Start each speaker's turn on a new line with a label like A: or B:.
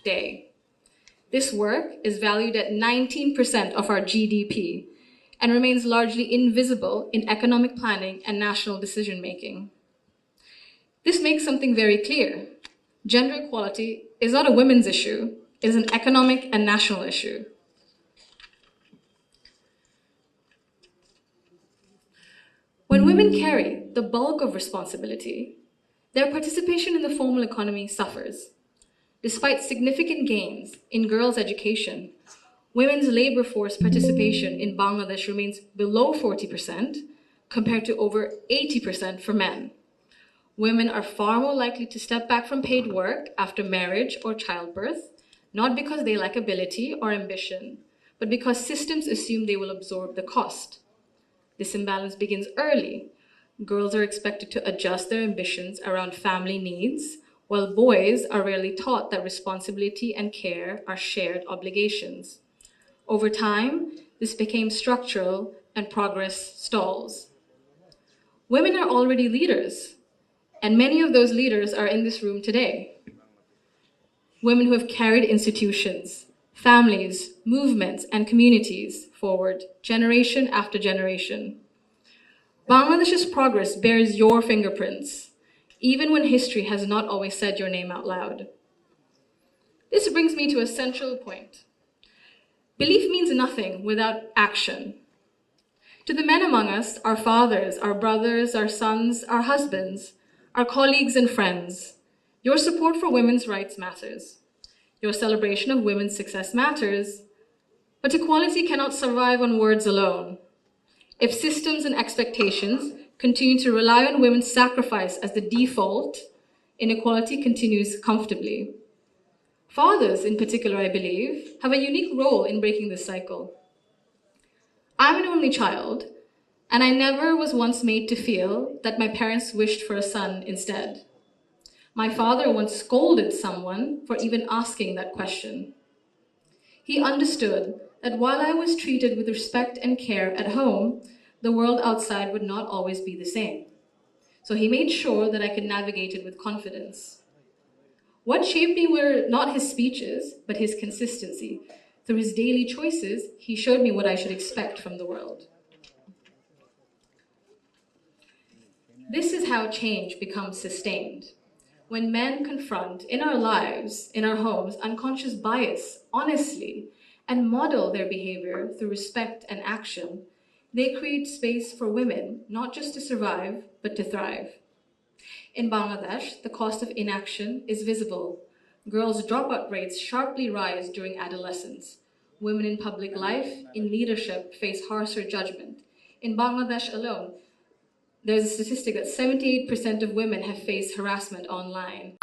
A: day. This work is valued at 19% of our GDP and remains largely invisible in economic planning and national decision-making. This makes something very clear. Gender equality is not a women's issue, it is an economic and national issue. When women carry the bulk of responsibility, their participation in the formal economy suffers. Despite significant gains in girls' education, women's labor force participation in Bangladesh remains below 40% compared to over 80% for men. Women are far more likely to step back from paid work after marriage or childbirth, not because they lack ability or ambition, but because systems assume they will absorb the cost. This imbalance begins early. Girls are expected to adjust their ambitions around family needs, while boys are rarely taught that responsibility and care are shared obligations. Over time, this became structural and progress stalls. Women are already leaders, and many of those leaders are in this room today. Women who have carried institutions, families, movements, and communities forward, generation after generation. Bangladesh's progress bears your fingerprints, even when history has not always said your name out loud. This brings me to a central point. Belief means nothing without action. To the men among us, our fathers, our brothers, our sons, our husbands, our colleagues and friends, your support for women's rights matters. Your celebration of women's success matters, but equality cannot survive on words alone. If systems and expectations continue to rely on women's sacrifice as the default, inequality continues comfortably. Fathers, in particular, I believe, have a unique role in breaking this cycle. I'm an only child, and I never was once made to feel that my parents wished for a son instead. My father once scolded someone for even asking that question. He understood that while I was treated with respect and care at home, the world outside would not always be the same. So he made sure that I could navigate it with confidence. What shaped me were not his speeches, but his consistency. Through his daily choices, he showed me what I should expect from the world. This is how change becomes sustained. When men confront in our lives, in our homes, unconscious bias honestly and model their behavior through respect and action, they create space for women not just to survive, but to thrive. In Bangladesh, the cost of inaction is visible. Girls' dropout rates sharply rise during adolescence. Women in public life, in leadership, face harsher judgment. In Bangladesh alone, there's a statistic that 78% of women have faced harassment online.